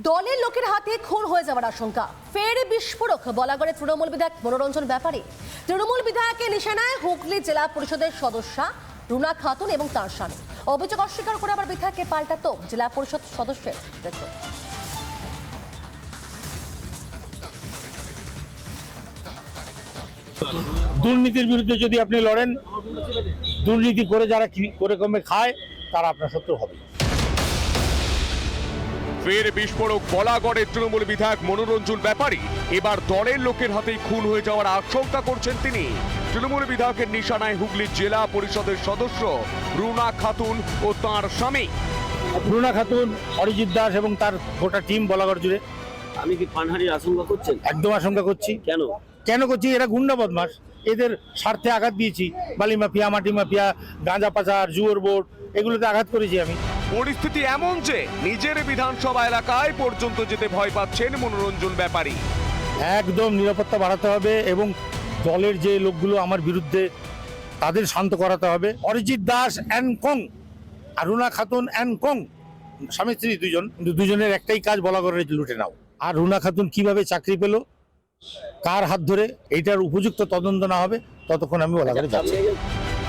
দলের লোকের হাতে খুন হয়ে যাওয়ার আশঙ্কা, ফের বিস্ফোরক বলাগড়ে তৃণমূল বিধায়ক মনোরঞ্জন ব্যাপারী। তৃণমূল বিধায়কের নিশানায় হুগলি জেলা পরিষদের সদস্যা রুনা খাতুন এবং তার স্বামী। অভিযোগ অস্বীকার করে আবার বিধায়ককে পাল্টা তোপ জেলা পরিষদ সদস্যের। দেখুন, দুর্নীতির বিরুদ্ধে যদি আপনি লড়েন, দুর্নীতি করে যারা করে কমে খায় তারা আপনার শত্রু হবে। ফের বিস্ফোরক বলাগড়ের তৃণমূল বিধায়ক মনোরঞ্জন ব্যাপারী। এবার দলের লোকের হাতেই খুন হয়ে যাওয়ার আশঙ্কা করছেন তিনি। তৃণমূল বিধায়কের নিশানায় হুগলি জেলা পরিষদের সদস্য রুনা খাতুন ও তাঁর স্বামী। রুনা খাতুন, অরিজিৎ দাস এবং তার গোটা টিম বলাগড় জুড়ে। আমি কি প্রাণহানির আশঙ্কা করছেন? একদম আশঙ্কা করছি। কেন করছি? এরা গুন্ডা বদমাস, এদের স্বার্থে আঘাত দিয়েছি। বালি মাফিয়া, মাটি মাফিয়া, গাঁজা পাচার, জুয়োর বোর্ড, এগুলোতে আঘাত করেছি আমি। পরিস্থিতি এমন যে নিজের বিধানসভা এলাকায় পর্যন্ত যেতে ভয় পাচ্ছেন মনোরঞ্জন ব্যাপারী। একদম নিরাপত্তা বাড়াতে হবে এবং দলের যে লোকগুলো আমার বিরুদ্ধে তাদের শান্ত করাতে হবে। অরিজিৎ দাস অ্যান্ড কং আর রুনা খাতুন অ্যান্ড কং, স্বামী স্ত্রী দুজন, কিন্তু দুজনের একটাই কাজ বলাগড়ে লুটে নাও। আর রুনা খাতুন কিভাবে চাকরি পেল, কার হাত ধরে, এইটার উপযুক্ত তদন্ত না হবে ততক্ষণ আমি বলাগড়ে যাচ্ছি।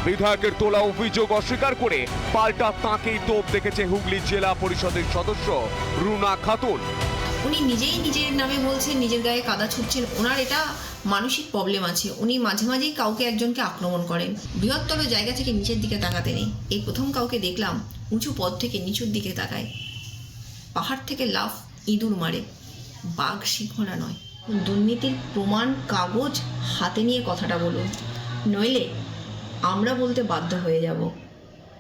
বিধায়কের তোলা অভিযোগ অস্বীকার করে পাল্টা তাঁকেই তোপ দেখেছে হুগলি জেলা পরিষদের সদস্য রুনা খাতুন। উনি নিজেই নিজের নামে বলছেন, নিজের গায়ে কাদা ছুটছেন। ওনার এটা মানসিক প্রবলেম আছে। উনি মাঝে মাঝেই কাউকে একজনকে আক্রমণ করেন। বৃহত্তর জায়গা থেকে নিচের দিকে তাকাতে নেই। এই প্রথম কাউকে দেখলাম উঁচু পদ থেকে নিচুর দিকে তাকায়, পাহাড় থেকে লাফ ইঁদুর মারে, বাঘ সিংহরা নয়। দুর্নীতির প্রমাণ কাগজ হাতে নিয়ে কথাটা বলুন, নইলে আমরা বলতে বাধ্য হয়ে যাব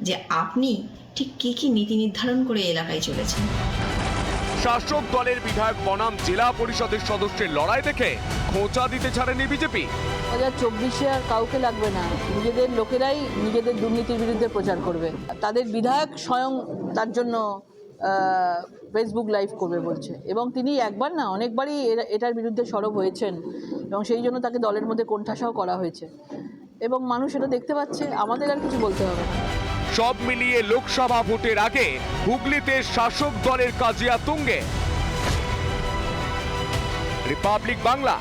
যে আপনি ঠিক কী কী নীতি নির্ধারণ করে এলাকায় চলেছেন। শাসক দলের বিধায়ক বনাম জেলা পরিষদের সদস্যের লড়াই দেখে খোঁচা দিতে ছাড়েনি বিজেপি। 2024 আর কাউকে লাগবে না, নিজেদের লোকেরাই নিজেদের দুর্নীতির বিরুদ্ধে প্রচার করবে। তাদের বিধায়ক স্বয়ং তার জন্য ফেসবুক লাইভ করবে বলছে, এবং তিনি একবার না অনেকবারই এটার বিরুদ্ধে সরব হয়েছেন, এবং সেই জন্য তাকে দলের মধ্যে কোণঠাসাও করা হয়েছে, এবং মানুষ এটা দেখতে পাচ্ছে। আমাদের আর কিছু বলতে হবে না। সব মিলিয়ে লোকসভা ভোটের আগে হুগলিতে শাসক দলের কাজিয়া তুঙ্গে। রিপাবলিক বাংলা।